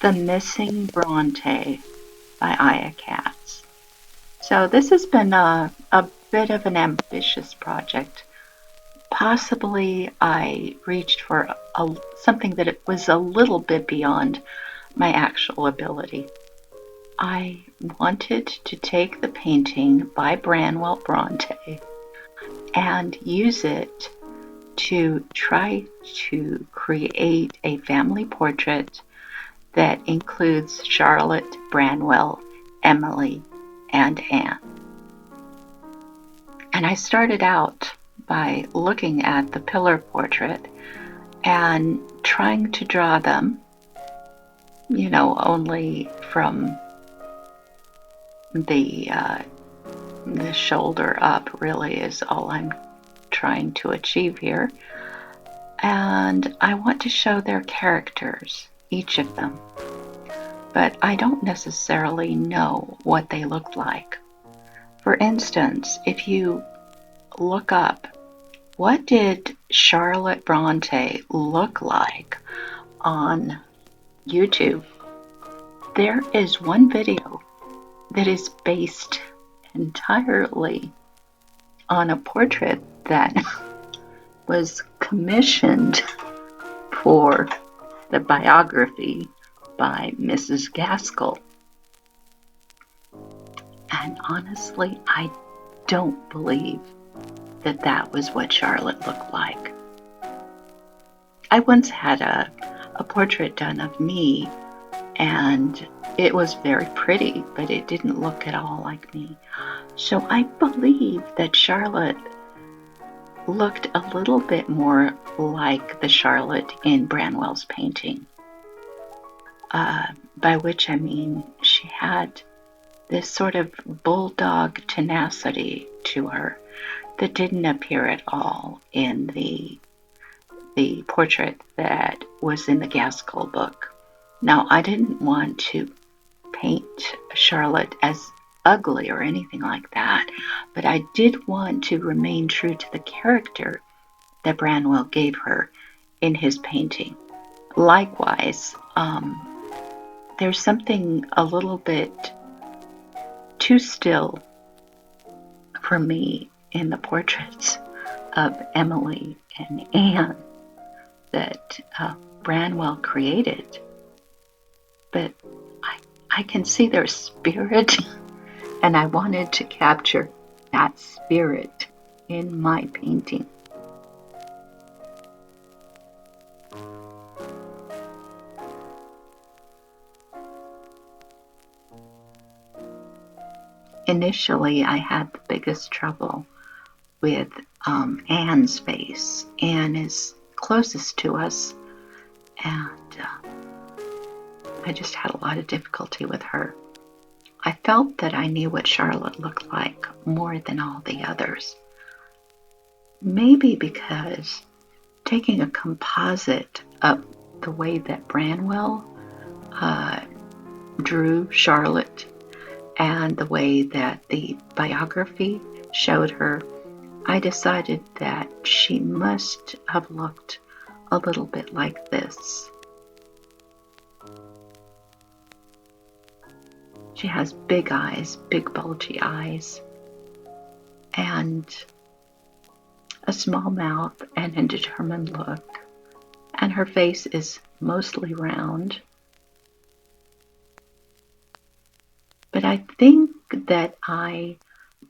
The Missing Bronte by Aya Katz. So this has been a bit of an ambitious project. Possibly I reached for something that it was a little bit beyond my actual ability. I wanted to take the painting by Branwell Bronte and use it to try to create a family portrait that includes Charlotte, Branwell, Emily, and Anne. And I started out by looking at the pillar portrait and trying to draw them, only from the shoulder up really is all I'm trying to achieve here. And I want to show their characters, each of them. But I don't necessarily know what they look like. For instance, if you look up, what did Charlotte Bronte look like on YouTube? There is one video that is based entirely on a portrait that was commissioned for the biography by Mrs. Gaskell. And honestly, I don't believe that that was what Charlotte looked like. I once had a portrait done of me, and it was very pretty, but it didn't look at all like me. So I believe that Charlotte looked a little bit more like the Charlotte in Branwell's painting, by which I mean she had this sort of bulldog tenacity to her that didn't appear at all in the portrait that was in the Gaskell book. Now, I didn't want to paint Charlotte as ugly or anything like that, but I did want to remain true to the character that Branwell gave her in his painting. Likewise, there's something a little bit too still for me in the portraits of Emily and Anne that Branwell created. But I can see their spirit, and I wanted to capture that spirit in my painting. Initially, I had the biggest trouble with Anne's face. Anne is closest to us, and I just had a lot of difficulty with her. I felt that I knew what Charlotte looked like more than all the others. Maybe because taking a composite of the way that Branwell drew Charlotte and the way that the biography showed her, I decided that she must have looked a little bit like this. She has big eyes, big bulgy eyes, and a small mouth and a determined look. And her face is mostly round. But I think that I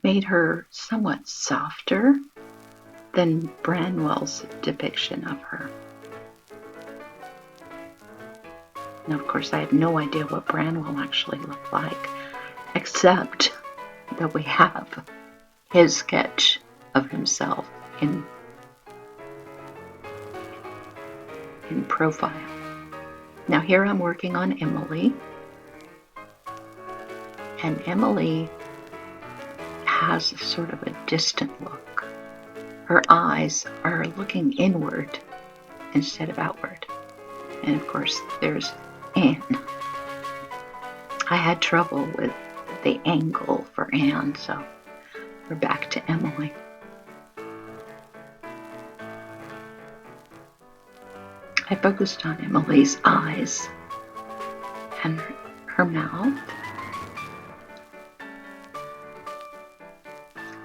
made her somewhat softer than Branwell's depiction of her. Now, of course, I have no idea what Branwell actually looked like, except that we have his sketch of himself in profile. Now here I'm working on Emily, and Emily has sort of a distant look. Her eyes are looking inward instead of outward. And of course, there's Anne. I had trouble with the angle for Anne, so we're back to Emily. I focused on Emily's eyes and her mouth.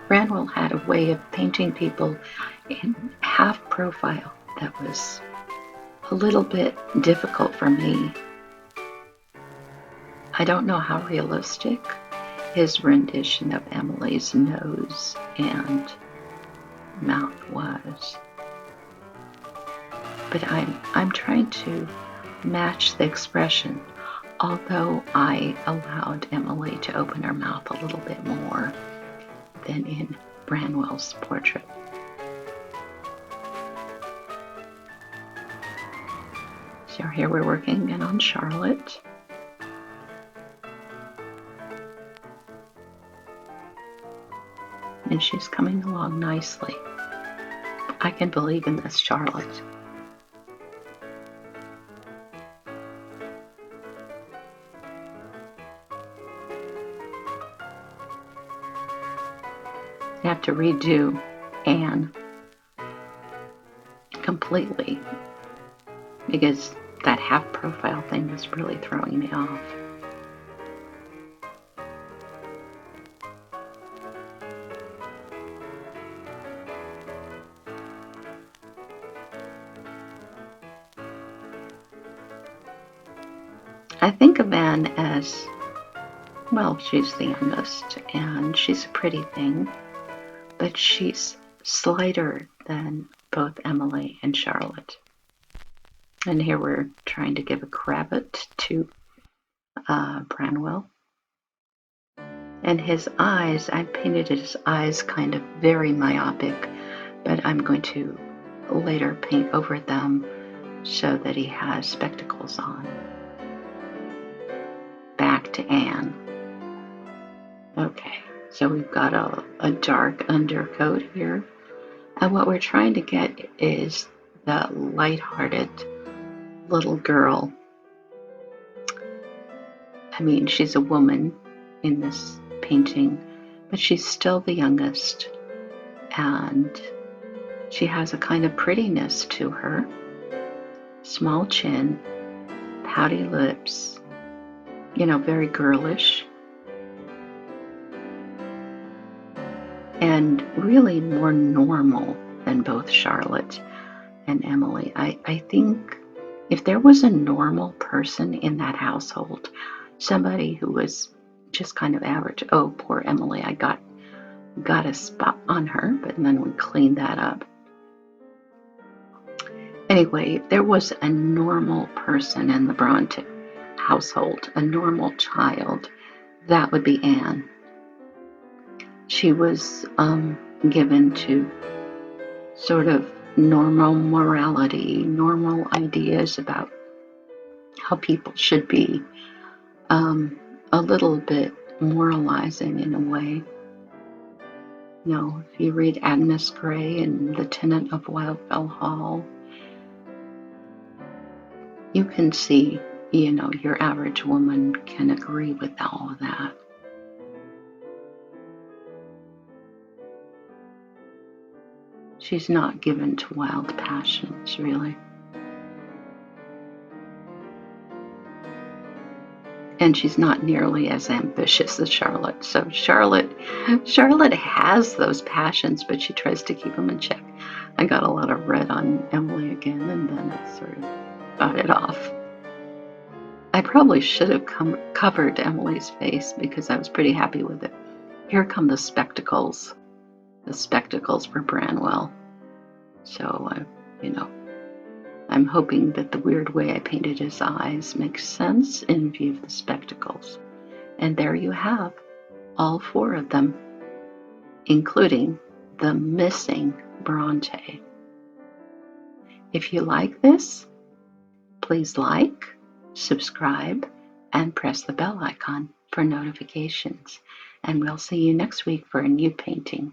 Branwell had a way of painting people in half profile that was a little bit difficult for me. I don't know how realistic his rendition of Emily's nose and mouth was, but I'm trying to match the expression, although I allowed Emily to open her mouth a little bit more than in Branwell's portrait. So here we're working again on Charlotte. And she's coming along nicely. I can believe in this Charlotte. I have to redo Anne completely because that half profile thing was really throwing me off. I think of Anne as, well, she's the youngest and she's a pretty thing, but she's slighter than both Emily and Charlotte. And here we're trying to give a cravat to Branwell. And his eyes, I painted his eyes kind of very myopic, but I'm going to later paint over them so that he has spectacles on. Back to Anne. Okay, so we've got a dark undercoat here. And what we're trying to get is the lighthearted little girl. I mean, she's a woman in this painting, but she's still the youngest. And she has a kind of prettiness to her. Small chin, pouty lips, you know, very girlish. And really more normal than both Charlotte and Emily. I think if there was a normal person in that household, somebody who was just kind of average, oh, poor Emily, I got a spot on her, but then we cleaned that up. Anyway, if there was a normal person in the Bronte household, a normal child, that would be Anne. She was given to sort of normal morality, normal ideas about how people should be, a little bit moralizing in a way. You know, if you read Agnes Grey and The Tenant of Wildfell Hall, you can see, you know, your average woman can agree with all of that. She's not given to wild passions, really. And she's not nearly as ambitious as Charlotte. So Charlotte has those passions, but she tries to keep them in check. I got a lot of red on Emily again, and then it sort of got it off. I probably should have covered Emily's face because I was pretty happy with it. Here come the spectacles for Branwell. So, you know, I'm hoping that the weird way I painted his eyes makes sense in view of the spectacles. And there you have all four of them, including the missing Bronte. If you like this, please like, subscribe, and press the bell icon for notifications. And we'll see you next week for a new painting.